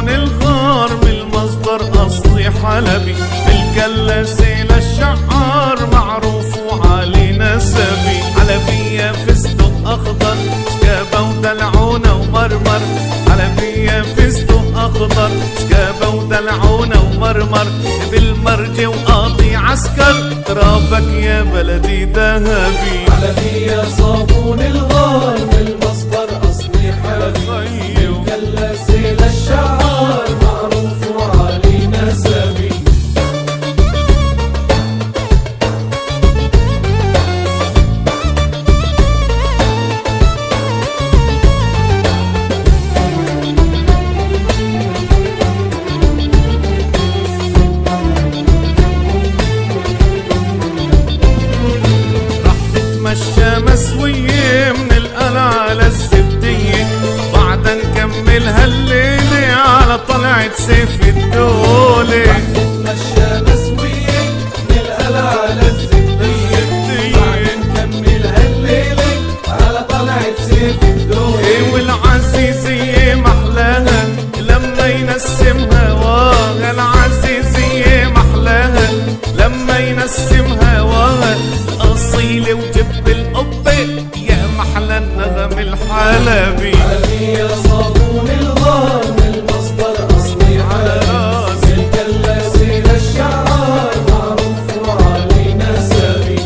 صابون الغار من المصدر أصلي حلبي، الكلاسي للشعار معروف وعلي نسبي. حلبية فستق أخضر سكابة ودلعونة ومرمر، حلبية فستق أخضر سكابة ودلعونة ومرمر، بالمرج وقاضي عسكر ترابك يا بلدي ذهبي. حلبية صابون الغار من المصدر أصلي حلبي، الكلاسي للشعار معروف وعلي نسبي. مشى مسوية من القلعة للزبدية، بعدها نكمل هالليلة على طلعة سيف الدولة. مشى مسوية من القلعة للزبدية، بعدها نكمل هالليلة على طلعة سيف الدولة. والعزيزية محلاها لما ينسم هواها، العزيزية محلاها لما ينسم هواها، أصيلة وجب القبة يا محلى النغم الحلبي. حلبية صابون الغار من المصدر أصلي حلبي، الكلاسي للشعار معروف وعلي نسبي.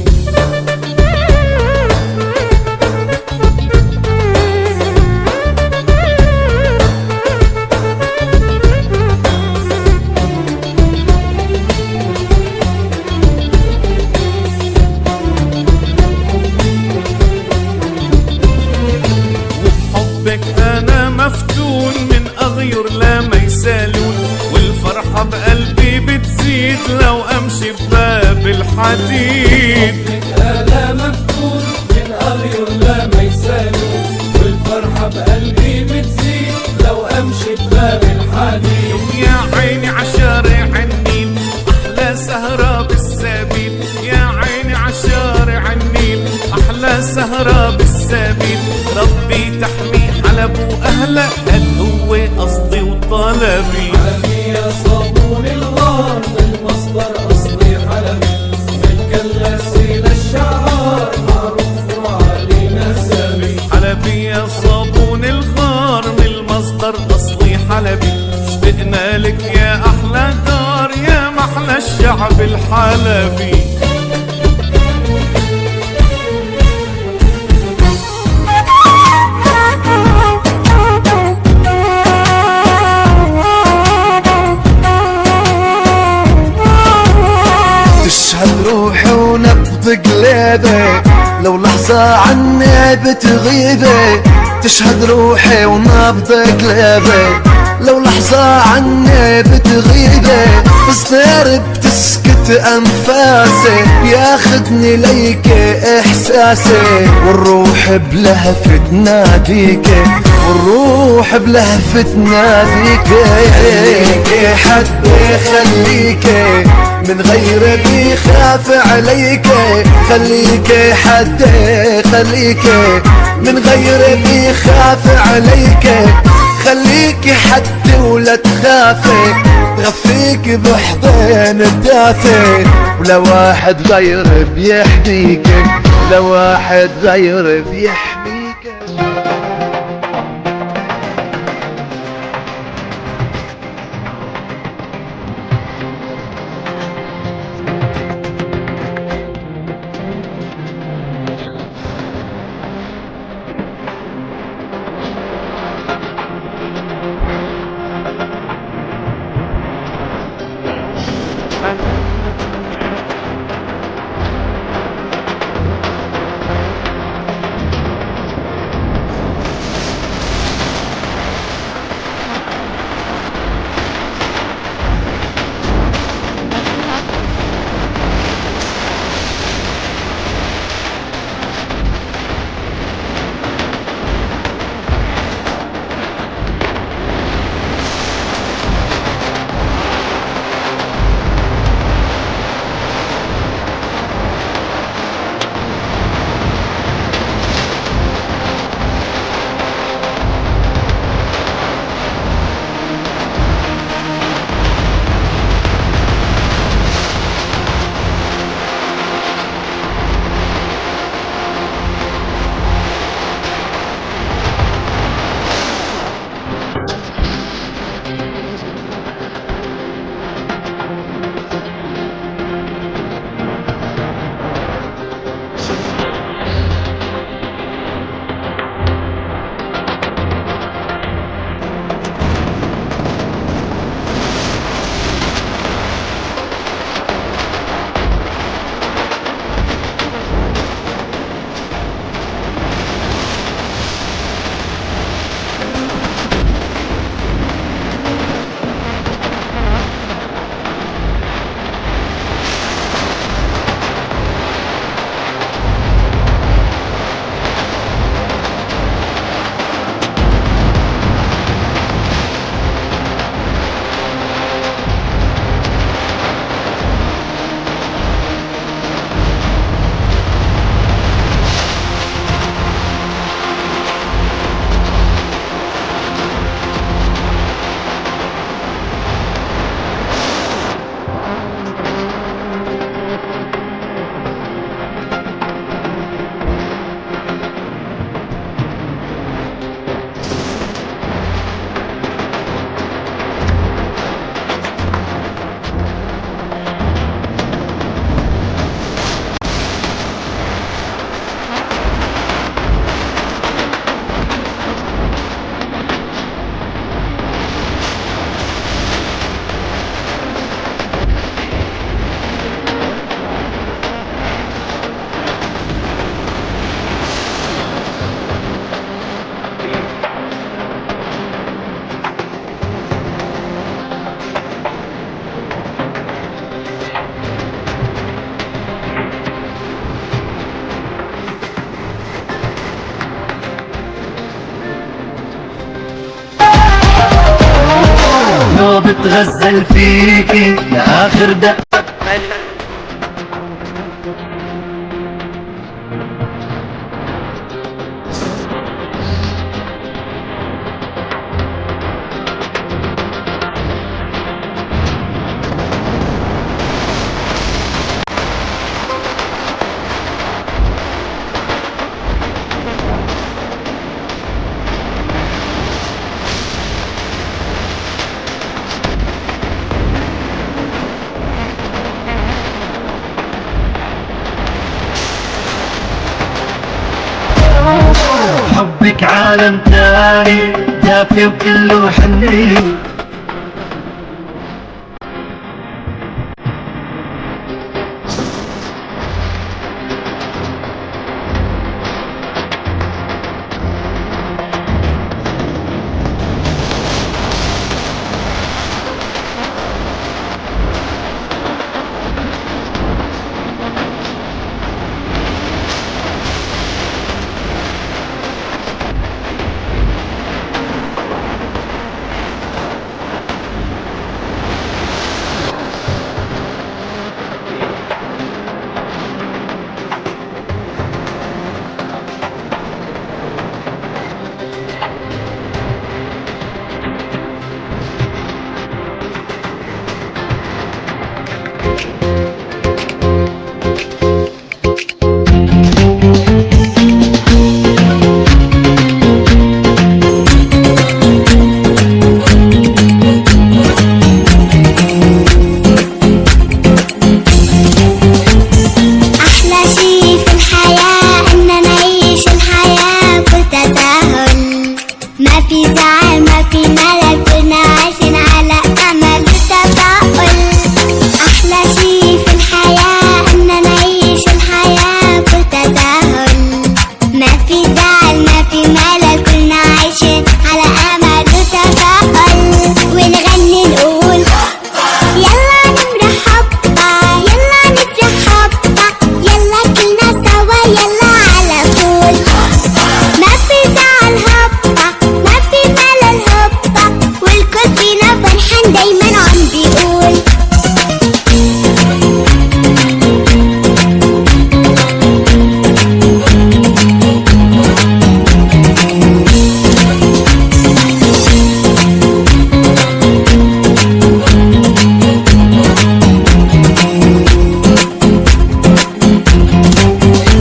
أنا مفتون من أغير لا ما يسالون، والفرحة بقلبي بتزيد لو أمشي بباب الحديد. أنا مفتون من أغير لا ما يسالون، والفرحة بقلبي بتزيد لو أمشي بباب الحديد. يا عيني عشارع النيل أحلى سهرة بالسبيل، يا عيني عشارع النيل أحلى سهرة بالسبيل. ربي تحمي حلب وأهله هل هو قصدي وطلبي. حلبية صابون الغار من المصدر أصلي حلبي، الكلاسي للشعار معروف وعلي نسبي. حلبية صابون الغار من المصدر أصلي حلبي، اشتقنا لك يا أحلى دار يا محلى الشعب الحلبي. تشهد روحي ونبض قلبي لو لحظة عني بتغيبي، تشهد روحي ونبض قلبي لو لحظة عني بتغيبي. بصدر بتسكت أنفاسي ياخدني ليك إحساسي، والروح بلهفة ناديك، والروح بلهفة ناديك. خليكي حدي خليكي من غير بيخاف عليك، خليكي حدي خليكي من غير بيخاف عليك. خليكي حدي ولا تخافي تغفيك بحضن الدافي، ولا واحد غير بيحميك، ولا واحد غير بيحميك. والله بتغزل فيكي لآخر دقة. حبك عالم تاني دافي وكله حنين،